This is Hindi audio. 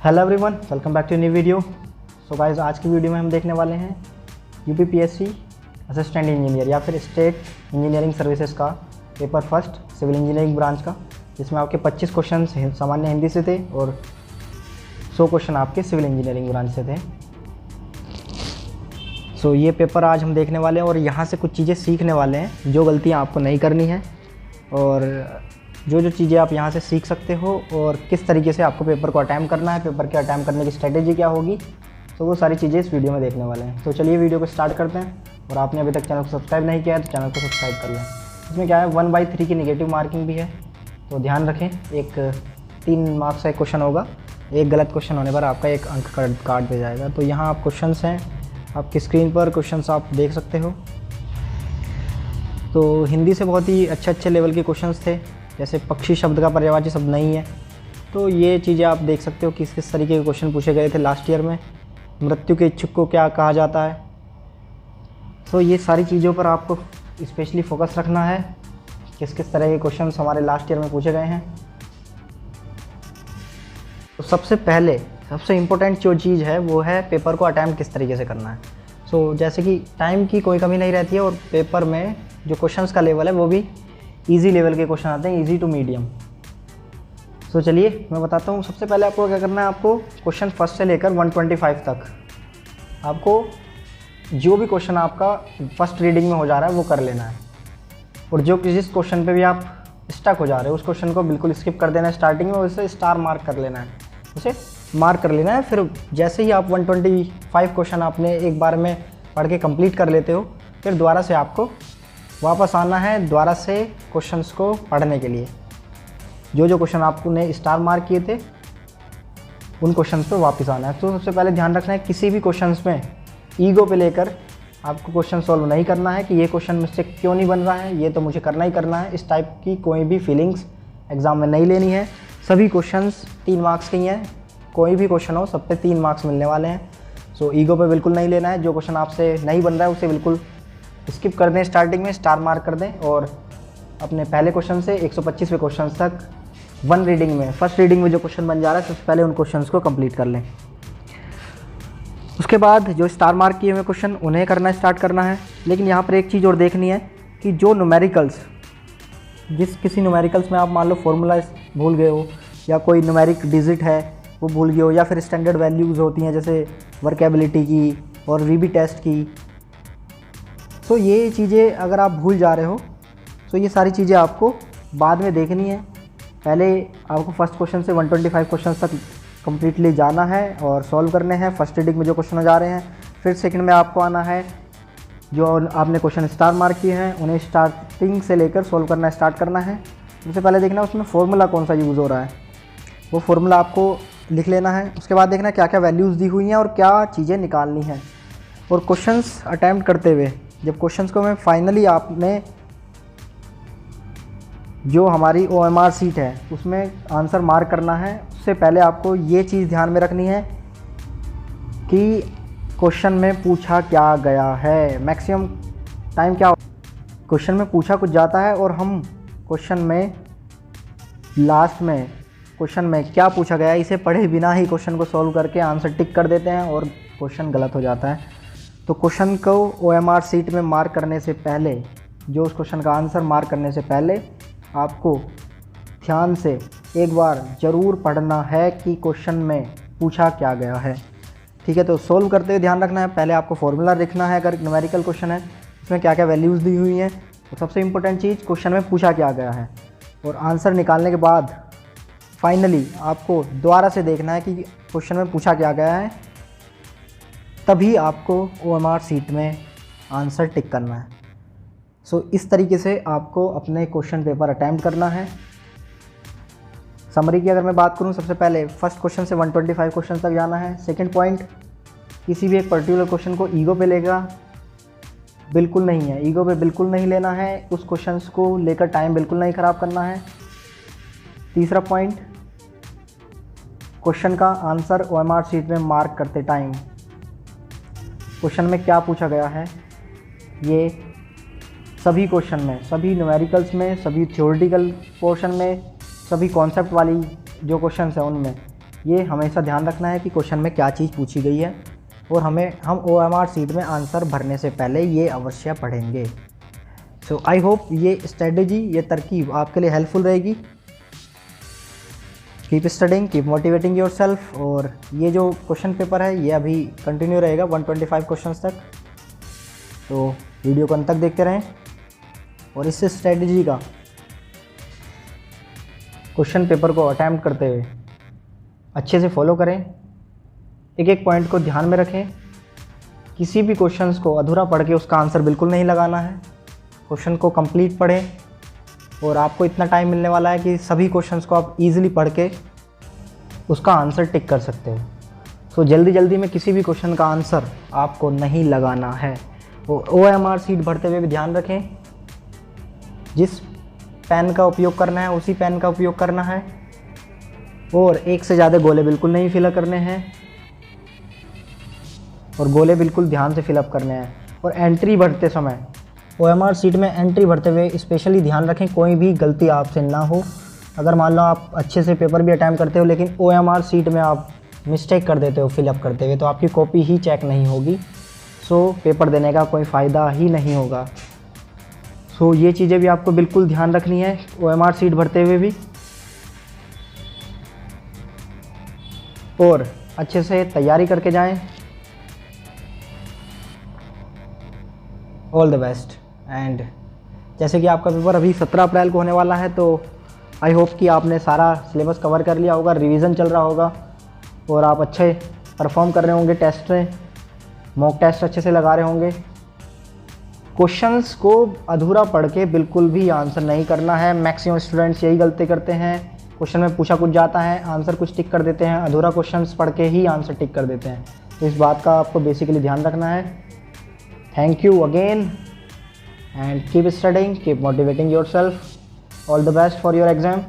Hello everyone, welcome back to new video. So guys, आज की वीडियो में हम देखने वाले हैं यूपीपीएससी असिस्टेंट इंजीनियर या फिर स्टेट इंजीनियरिंग सर्विसेज का paper first civil engineering branch का, जिसमें आपके 25 क्वेश्चन सामान्य हिंदी से थे और 100 क्वेश्चन आपके सिविल इंजीनियरिंग ब्रांच से थे। सो ये पेपर आज हम देखने वाले हैं और यहाँ से कुछ चीज़ें सीखने वाले हैं जो गलतियाँ आपको नहीं करनी है और जो चीज़ें आप यहाँ से सीख सकते हो और किस तरीके से आपको पेपर को अटैम्प्ट करना है, पेपर के अटैम्प्ट करने की स्ट्रेटेजी क्या होगी, तो वो सारी चीज़ें इस वीडियो में देखने वाले हैं। तो चलिए वीडियो को स्टार्ट करते हैं। और आपने अभी तक चैनल को सब्सक्राइब नहीं किया है तो चैनल को सब्सक्राइब कर लें। इसमें क्या है, 1/3 की नेगेटिव मार्किंग भी है, तो ध्यान रखें। एक 3 मार्क्स का एक क्वेश्चन होगा, एक गलत क्वेश्चन होने पर आपका 1 अंक काट दिया जाएगा। तो यहाँ आप क्वेश्चन हैं, आपकी स्क्रीन पर क्वेश्चन आप देख सकते हो। तो हिंदी से बहुत ही अच्छे लेवल के क्वेश्चंस थे, जैसे पक्षी शब्द का पर्यायवाची शब्द नहीं है, तो ये चीज़ें आप देख सकते हो किस किस तरीके के क्वेश्चन पूछे गए थे लास्ट ईयर में। मृत्यु के इच्छुक को क्या कहा जाता है, तो ये सारी चीज़ों पर आपको स्पेशली फोकस रखना है, किस किस तरह के क्वेश्चन हमारे लास्ट ईयर में पूछे गए हैं। तो सबसे इम्पोर्टेंट जो चीज़ है वो है पेपर को अटैम्प्ट किस तरीके से करना है। सो जैसे कि टाइम की कोई कमी नहीं रहती है और पेपर में जो क्वेश्चंस का लेवल है वो भी इजी लेवल के क्वेश्चन आते हैं, इजी टू मीडियम। सो चलिए मैं बताता हूँ। सबसे पहले आपको क्या करना है, आपको क्वेश्चन फर्स्ट से लेकर 125 तक आपको जो भी क्वेश्चन आपका फर्स्ट रीडिंग में हो जा रहा है वो कर लेना है। और जिस क्वेश्चन पे भी आप स्टक हो जा रहे हो उस क्वेश्चन को बिल्कुल स्किप कर देना है, स्टार्टिंग में उसे स्टार मार्क कर लेना है, उसे मार्क कर लेना है। फिर जैसे ही आप 125 क्वेश्चन आपने एक बार में पढ़ के कंप्लीट कर लेते हो, फिर दोबारा से आपको वापस आना है दोबारा से क्वेश्चंस को पढ़ने के लिए। जो क्वेश्चन आपने स्टार मार्क किए थे उन क्वेश्चंस पे वापस आना है। तो सबसे पहले ध्यान रखना है, किसी भी क्वेश्चंस में ईगो पे लेकर आपको क्वेश्चन सॉल्व नहीं करना है कि ये क्वेश्चन मुझसे क्यों नहीं बन रहा है, ये तो मुझे करना ही करना है। इस टाइप की कोई भी फीलिंग्स एग्ज़ाम में नहीं लेनी है। सभी क्वेश्चंस 3 मार्क्स के ही हैं, कोई भी क्वेश्चन हो सब पे 3 मार्क्स मिलने वाले हैं। सो ईगो पे बिल्कुल नहीं लेना है। जो क्वेश्चन आपसे नहीं बन रहा है उसे बिल्कुल स्किप कर दें, स्टार्टिंग में स्टार मार्क कर दें और अपने पहले क्वेश्चन से 125वें क्वेश्चन तक फर्स्ट रीडिंग में जो क्वेश्चन बन जा रहा है सबसे पहले उन क्वेश्चंस को कंप्लीट कर लें। उसके बाद जो स्टार मार्क किए हुए क्वेश्चन उन्हें करना स्टार्ट करना है। लेकिन यहाँ पर एक चीज़ और देखनी है कि जो न्यूमेरिकल्स, किसी न्यूमेरिकल्स में आप मान लो फॉर्मूला भूल गए हो या कोई न्यूमेरिक डिजिट है वो भूल गए हो, या फिर स्टैंडर्ड वैल्यूज़ होती हैं जैसे वर्केबिलिटी की और वीबी टेस्ट की, तो ये चीज़ें अगर आप भूल जा रहे हो तो ये सारी चीज़ें आपको बाद में देखनी है। पहले आपको फर्स्ट क्वेश्चन से 125 क्वेश्चन तक कम्प्लीटली जाना है और सॉल्व करने हैं फर्स्ट रीडिंग में जो क्वेश्चन जा रहे हैं। फिर सेकंड में आपको आना है, जो आपने क्वेश्चन स्टार मार्क किए हैं उन्हें स्टार्टिंग से लेकर सॉल्व करना स्टार्ट करना है। सबसे पहले देखना है उसमें फॉर्मूला कौन सा यूज़ हो रहा है, वो फॉर्मूला आपको लिख लेना है। उसके बाद देखना क्या क्या वैल्यूज़ दी हुई हैं और क्या चीज़ें निकालनी हैं। और क्वेश्चंस अटैम्प्ट करते हुए जब क्वेश्चंस को मैं फाइनली आपने जो हमारी OMR सीट है उसमें आंसर मार्क करना है, उससे पहले आपको ये चीज़ ध्यान में रखनी है कि क्वेश्चन में पूछा क्या गया है। मैक्सिमम टाइम क्या क्वेश्चन में पूछा कुछ जाता है और हम क्वेश्चन में लास्ट में क्वेश्चन में क्या पूछा गया है इसे पढ़े बिना ही क्वेश्चन को सॉल्व करके आंसर टिक कर देते हैं और क्वेश्चन गलत हो जाता है। तो क्वेश्चन को OMR सीट में मार्क करने से पहले, जो उस क्वेश्चन का आंसर मार्क करने से पहले आपको ध्यान से एक बार ज़रूर पढ़ना है कि क्वेश्चन में पूछा क्या गया है। ठीक है, तो सॉल्व करते हुए ध्यान रखना है, पहले आपको फॉर्मूला लिखना है अगर न्यूमेरिकल क्वेश्चन है उसमें क्या क्या वैल्यूज़ दी हुई हैं। तो सबसे इम्पोर्टेंट चीज़ क्वेश्चन में पूछा क्या गया है और आंसर निकालने के बाद फाइनली आपको दोबारा से देखना है कि क्वेश्चन में पूछा क्या गया है, तभी आपको OMR सीट में आंसर टिक करना है। सो इस तरीके से आपको अपने क्वेश्चन पेपर अटैम्प्ट करना है। समरी की अगर मैं बात करूं, सबसे पहले फर्स्ट क्वेश्चन से 125 क्वेश्चन तक जाना है। सेकंड पॉइंट, किसी भी एक पर्टिकुलर क्वेश्चन को ईगो पे लेगा बिल्कुल नहीं है, ईगो पे बिल्कुल नहीं लेना है, उस क्वेश्चन को लेकर टाइम बिल्कुल नहीं ख़राब करना है। तीसरा पॉइंट, क्वेश्चन का आंसर OMR सीट में मार्क करते टाइम क्वेश्चन में क्या पूछा गया है, ये सभी क्वेश्चन में, सभी न्यूमेरिकल्स में, सभी थ्योरेटिकल पोर्शन में, सभी कॉन्सेप्ट वाली जो क्वेश्चन है उनमें ये हमेशा ध्यान रखना है कि क्वेश्चन में क्या चीज़ पूछी गई है, और हम OMR शीट में आंसर भरने से पहले ये अवश्य पढ़ेंगे। सो आई होप ये स्ट्रेटेजी, ये तरकीब आपके लिए हेल्पफुल रहेगी। Keep studying, keep motivating your self. और ये जो क्वेश्चन पेपर है ये अभी कंटिन्यू रहेगा 125 क्वेश्चंस तक, तो वीडियो को अंत तक देखते रहें और इस स्ट्रेटेजी का क्वेश्चन पेपर को अटैम्प्ट करते हुए अच्छे से फॉलो करें। एक एक पॉइंट को ध्यान में रखें। किसी भी क्वेश्चंस को अधूरा पढ़ के उसका आंसर बिल्कुल नहीं लगाना है। क्वेश्चन को कंप्लीट पढ़ें और आपको इतना टाइम मिलने वाला है कि सभी क्वेश्चंस को आप इजीली पढ़ के उसका आंसर टिक कर सकते हो। सो जल्दी जल्दी में किसी भी क्वेश्चन का आंसर आपको नहीं लगाना है। और OMR शीट भरते हुए भी ध्यान रखें, जिस पेन का उपयोग करना है उसी पेन का उपयोग करना है, और एक से ज़्यादा गोले बिल्कुल नहीं फिलअप करने हैं, और गोले बिल्कुल ध्यान से फिलअप करने हैं। और एंट्री भरते समय OMR शीट में एंट्री भरते हुए स्पेशली ध्यान रखें कोई भी गलती आपसे ना हो। अगर मान लो आप अच्छे से पेपर भी अटैम्प्ट करते हो लेकिन OMR शीट में आप मिस्टेक कर देते हो फिलअप करते हुए, तो आपकी कॉपी ही चेक नहीं होगी। सो पेपर देने का कोई फ़ायदा ही नहीं होगा। सो ये चीज़ें भी आपको बिल्कुल ध्यान रखनी है OMR शीट भरते हुए भी, और अच्छे से तैयारी करके जाएं। All the best. एंड जैसे कि आपका पेपर अभी 17 अप्रैल को होने वाला है, तो आई होप कि आपने सारा सिलेबस कवर कर लिया होगा, रिवीजन चल रहा होगा और आप अच्छे परफॉर्म कर रहे होंगे टेस्ट में, मॉक टेस्ट अच्छे से लगा रहे होंगे। क्वेश्चंस को अधूरा पढ़ के बिल्कुल भी आंसर नहीं करना है। मैक्सिमम स्टूडेंट्स यही गलती करते हैं, क्वेश्चन में पूछा कुछ जाता है, आंसर कुछ टिक कर देते हैं, अधूरा क्वेश्चंस पढ़ के ही आंसर टिक कर देते हैं। तो इस बात का आपको बेसिकली ध्यान रखना है। Thank you again and keep studying, keep motivating your self. All the best for your exam.